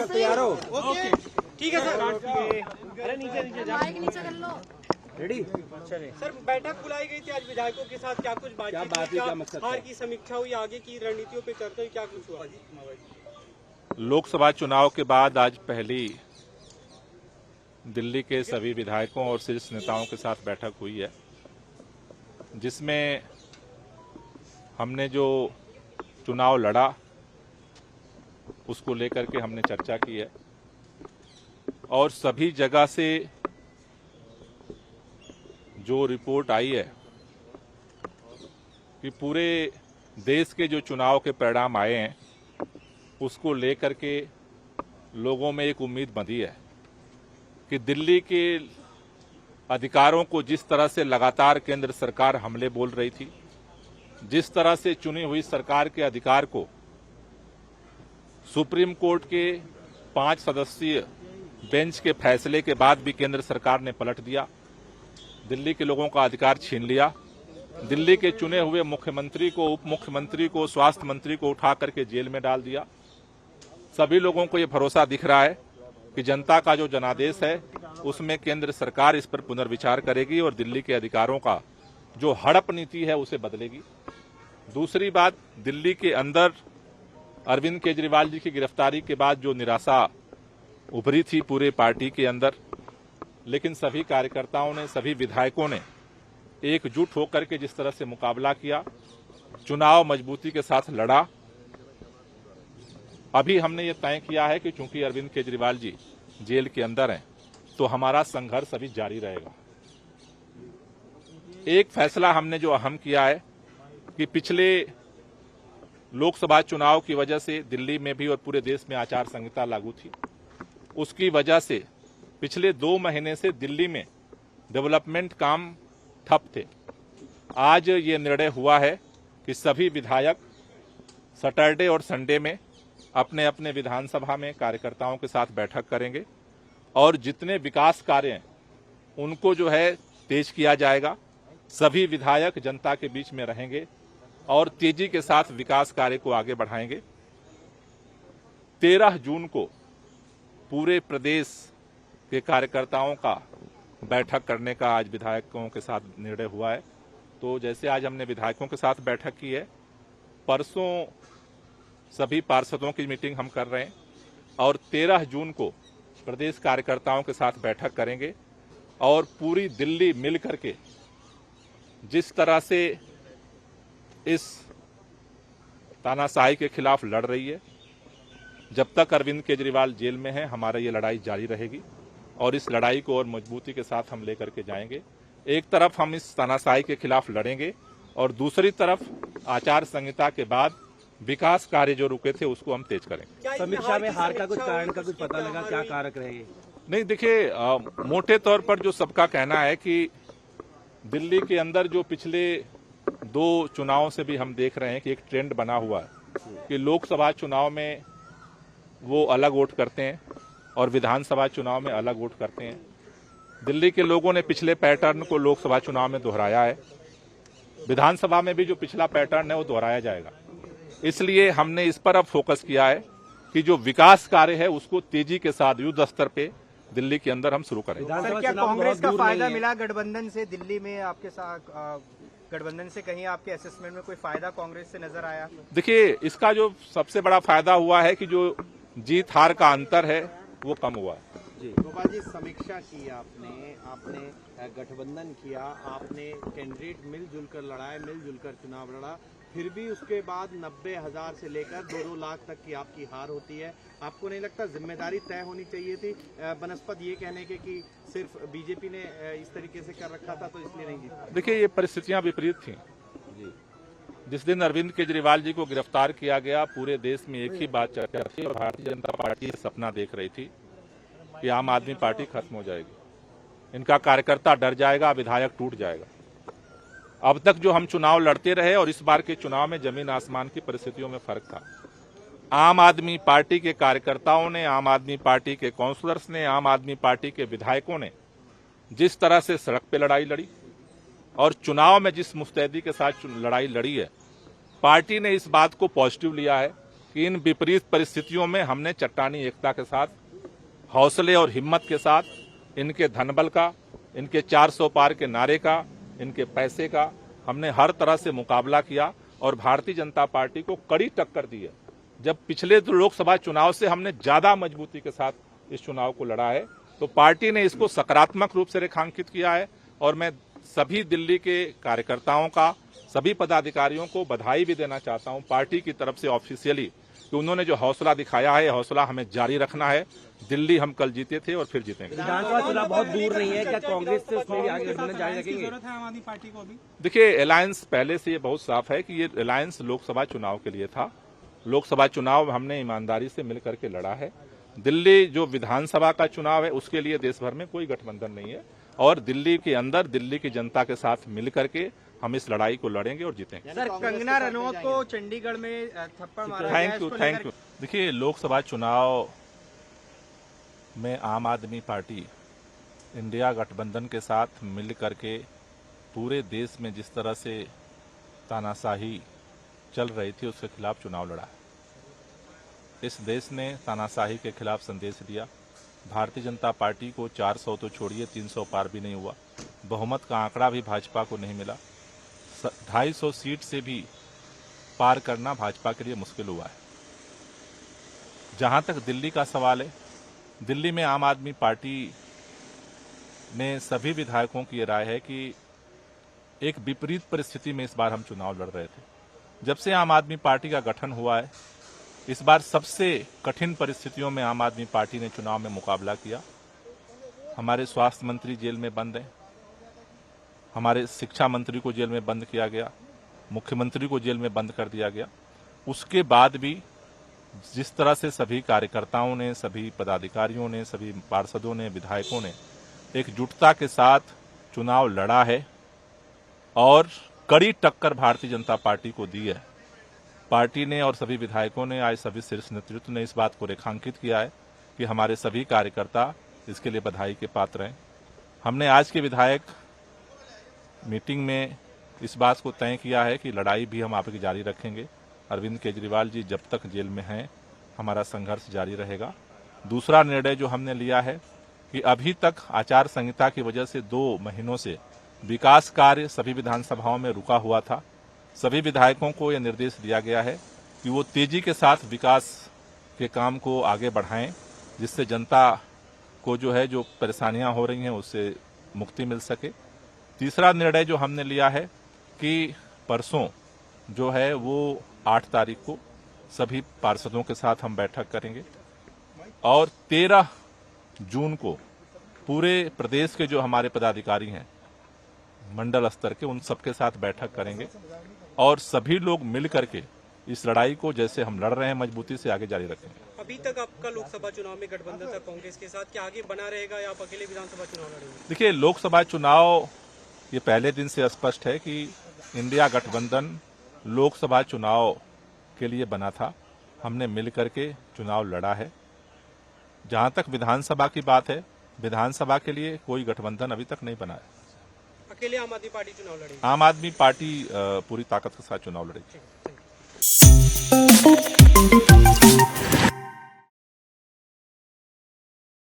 तैयार हो? ठीक है सर। अरे नीचे कर लो। रेडी? सर बैठक बुलाई गई थी आज विधायकों के साथ, क्या कुछ बातचीत हुई? क्या हार की समीक्षा हुई, आगे की रणनीतियों पे चर्चा हुई, क्या कुछ हुआ? लोकसभा चुनाव के बाद आज पहली दिल्ली के सभी विधायकों और शीर्ष नेताओं के साथ बैठक हुई है, जिसमें हमने जो चुनाव लड़ा उसको लेकर के हमने चर्चा की है और सभी जगह से जो रिपोर्ट आई है कि पूरे देश के जो चुनाव के परिणाम आए हैं उसको लेकर के लोगों में एक उम्मीद बंधी है कि दिल्ली के अधिकारों को जिस तरह से लगातार केंद्र सरकार हमले बोल रही थी, जिस तरह से चुनी हुई सरकार के अधिकार को सुप्रीम कोर्ट के 5 सदस्यीय बेंच के फैसले के बाद भी केंद्र सरकार ने पलट दिया, दिल्ली के लोगों का अधिकार छीन लिया, दिल्ली के चुने हुए मुख्यमंत्री को, उप मुख्यमंत्री को, स्वास्थ्य मंत्री को उठा करके जेल में डाल दिया। सभी लोगों को ये भरोसा दिख रहा है कि जनता का जो जनादेश है उसमें केंद्र सरकार इस पर पुनर्विचार करेगी और दिल्ली के अधिकारों का जो हड़प नीति है उसे बदलेगी। दूसरी बात, दिल्ली के अंदर अरविंद केजरीवाल जी की गिरफ्तारी के बाद जो निराशा उभरी थी पूरे पार्टी के अंदर, लेकिन सभी कार्यकर्ताओं ने, सभी विधायकों ने एकजुट होकर के जिस तरह से मुकाबला किया, चुनाव मजबूती के साथ लड़ा। अभी हमने ये तय किया है कि चूंकि अरविंद केजरीवाल जी जेल के अंदर हैं तो हमारा संघर्ष अभी जारी रहेगा। एक फैसला हमने जो अहम किया है कि पिछले लोकसभा चुनाव की वजह से दिल्ली में भी और पूरे देश में आचार संहिता लागू थी, उसकी वजह से पिछले 2 महीने से दिल्ली में डेवलपमेंट काम ठप थे। आज ये निर्णय हुआ है कि सभी विधायक सैटरडे और संडे में अपने अपने विधानसभा में कार्यकर्ताओं के साथ बैठक करेंगे और जितने विकास कार्य हैं उनको जो है तेज किया जाएगा। सभी विधायक जनता के बीच में रहेंगे और तेजी के साथ विकास कार्य को आगे बढ़ाएंगे। 13 जून को पूरे प्रदेश के कार्यकर्ताओं का बैठक करने का आज विधायकों के साथ निर्णय हुआ है। तो जैसे आज हमने विधायकों के साथ बैठक की है, परसों सभी पार्षदों की मीटिंग हम कर रहे हैं और 13 जून को प्रदेश कार्यकर्ताओं के साथ बैठक करेंगे और पूरी दिल्ली मिल करके जिस तरह से इस तानाशाही के खिलाफ लड़ रही है, जब तक अरविंद केजरीवाल जेल में है हमारा ये लड़ाई जारी रहेगी और इस लड़ाई को और मजबूती के साथ हम लेकर के जाएंगे। एक तरफ हम इस तानाशाही के खिलाफ लड़ेंगे और दूसरी तरफ आचार संहिता के बाद विकास कार्य जो रुके थे उसको हम तेज करेंगे। समीक्षा में हार का कुछ कारण का कुछ पता लगा? क्या कारक रहेंगे? नहीं, देखिए, मोटे तौर पर जो सबका कहना है कि दिल्ली के अंदर जो पिछले 2 चुनावों से भी हम देख रहे हैं कि एक ट्रेंड बना हुआ है कि लोकसभा चुनाव में वो अलग वोट करते हैं और विधानसभा चुनाव में अलग वोट करते हैं। दिल्ली के लोगों ने पिछले पैटर्न को लोकसभा चुनाव में दोहराया है, विधानसभा में भी जो पिछला पैटर्न है वो दोहराया जाएगा। इसलिए हमने इस पर अब फोकस किया है कि जो विकास कार्य है उसको तेजी के साथ युद्ध स्तर पे दिल्ली के अंदर हम शुरू करें। सर, क्या कांग्रेस का फायदा मिला गठबंधन से? दिल्ली में आपके साथ गठबंधन से कहीं आपके असेसमेंट में कोई फायदा कांग्रेस से नजर आया? देखिए, इसका जो सबसे बड़ा फायदा हुआ है कि जो जीत हार का अंतर है वो कम हुआ है। गोपाल जी, समीक्षा की आपने गठबंधन किया, आपने कैंडिडेट मिलजुल कर लड़ाए, मिलजुल कर चुनाव लड़ा, फिर भी उसके बाद 90,000 से लेकर 2-2 लाख तक की आपकी हार होती है। आपको नहीं लगता जिम्मेदारी तय होनी चाहिए थी बनस्पत ये कहने के कि सिर्फ बीजेपी ने इस तरीके से कर रखा था तो इसलिए नहीं जीता? देखिए, ये परिस्थितियां विपरीत थी। जिस दिन अरविंद केजरीवाल जी को गिरफ्तार किया गया, पूरे देश में एक ही बात चर्चा थी और भारतीय जनता पार्टी सपना देख रही थी कि आम आदमी पार्टी खत्म हो जाएगी, इनका कार्यकर्ता डर जाएगा, विधायक टूट जाएगा। अब तक जो हम चुनाव लड़ते रहे और इस बार के चुनाव में जमीन आसमान की परिस्थितियों में फर्क था। आम आदमी पार्टी के कार्यकर्ताओं ने, आम आदमी पार्टी के काउंसलर्स ने, आम आदमी पार्टी के विधायकों ने जिस तरह से सड़क पे लड़ाई लड़ी और चुनाव में जिस मुस्तैदी के साथ लड़ाई लड़ी है, पार्टी ने इस बात को पॉजिटिव लिया है कि इन विपरीत परिस्थितियों में हमने चट्टानी एकता के साथ, हौसले और हिम्मत के साथ, इनके धनबल का, इनके 400 पार के नारे का, इनके पैसे का हमने हर तरह से मुकाबला किया और भारतीय जनता पार्टी को कड़ी टक्कर दी है। जब पिछले लोकसभा चुनाव से हमने ज्यादा मजबूती के साथ इस चुनाव को लड़ा है, तो पार्टी ने इसको सकारात्मक रूप से रेखांकित किया है और मैं सभी दिल्ली के कार्यकर्ताओं का, सभी पदाधिकारियों को बधाई भी देना चाहता हूं पार्टी की तरफ से ऑफिशियली कि उन्होंने जो हौसला दिखाया है, हौसला हमें जारी रखना है। दिल्ली हम कल जीते थे और फिर जीतेंगे। विधानसभा चुनाव बहुत दूर नहीं है, क्या कांग्रेस से उसमें भी आगे गठबंधन जारी रखेंगे? आम आदमी पार्टी को अभी देखिए, अलायंस पहले से ये बहुत साफ है कि ये अलायंस लोकसभा चुनाव के लिए था। लोकसभा चुनाव हमने ईमानदारी से मिल करके लड़ा है। दिल्ली जो विधानसभा का चुनाव है उसके लिए देश भर में कोई गठबंधन नहीं है और दिल्ली के अंदर दिल्ली की जनता के साथ मिल करके हम इस लड़ाई को लड़ेंगे और जीतेंगे। सर, कंगना रनौत को चंडीगढ़ में थप्पड़ मारा गया, थैंक यू। देखिए, लोकसभा चुनाव में आम आदमी पार्टी इंडिया गठबंधन के साथ मिल करके पूरे देश में जिस तरह से तानाशाही चल रही थी उसके खिलाफ चुनाव लड़ा। इस देश ने तानाशाही के खिलाफ संदेश दिया। भारतीय जनता पार्टी को 400 तो छोड़िए 300 पार भी नहीं हुआ। बहुमत का आंकड़ा भी भाजपा को नहीं मिला। 250 सीट से भी पार करना भाजपा के लिए मुश्किल हुआ है। जहां तक दिल्ली का सवाल है, दिल्ली में आम आदमी पार्टी ने सभी विधायकों की राय है कि एक विपरीत परिस्थिति में इस बार हम चुनाव लड़ रहे थे। जब से आम आदमी पार्टी का गठन हुआ है, इस बार सबसे कठिन परिस्थितियों में आम आदमी पार्टी ने चुनाव में मुकाबला किया। हमारे स्वास्थ्य मंत्री जेल में बंद हैं, हमारे शिक्षा मंत्री को जेल में बंद किया गया, मुख्यमंत्री को जेल में बंद कर दिया गया। उसके बाद भी जिस तरह से सभी कार्यकर्ताओं ने, सभी पदाधिकारियों ने, सभी पार्षदों ने, विधायकों ने एकजुटता के साथ चुनाव लड़ा है और कड़ी टक्कर भारतीय जनता पार्टी को दी है। पार्टी ने और सभी विधायकों ने, आज सभी शीर्ष नेतृत्व ने इस बात को रेखांकित किया है कि हमारे सभी कार्यकर्ता इसके लिए बधाई के पात्र हैं। हमने आज के विधायक मीटिंग में इस बात को तय किया है कि लड़ाई भी हम आपकी जारी रखेंगे। अरविंद केजरीवाल जी जब तक जेल में हैं, हमारा संघर्ष जारी रहेगा। दूसरा निर्णय जो हमने लिया है कि अभी तक आचार संहिता की वजह से 2 महीनों से विकास कार्य सभी विधानसभाओं में रुका हुआ था। सभी विधायकों को यह निर्देश दिया गया है कि वो तेजी के साथ विकास के काम को आगे बढ़ाएं, जिससे जनता को जो है जो परेशानियां हो रही हैं उससे मुक्ति मिल सके। तीसरा निर्णय जो हमने लिया है कि परसों जो है वो 8 तारीख को सभी पार्षदों के साथ हम बैठक करेंगे और 13 जून को पूरे प्रदेश के जो हमारे पदाधिकारी हैं मंडल स्तर के, उन सबके साथ बैठक करेंगे और सभी लोग मिल करके इस लड़ाई को जैसे हम लड़ रहे हैं मजबूती से आगे जारी रखेंगे। अभी तक आपका लोकसभा चुनाव में गठबंधन था कांग्रेस के साथ, क्या आगे बना रहेगा या आप अकेले विधानसभा चुनाव लड़ेंगे? देखिए, लोकसभा चुनाव ये पहले दिन से स्पष्ट है कि इंडिया गठबंधन लोकसभा चुनाव के लिए बना था। हमने मिल करके चुनाव लड़ा है। जहां तक विधानसभा की बात है, विधानसभा के लिए कोई गठबंधन अभी तक नहीं बना है। अकेले आम आदमी पार्टी चुनाव लड़ेगी? आम आदमी पार्टी पूरी ताकत के साथ चुनाव लड़ेगी।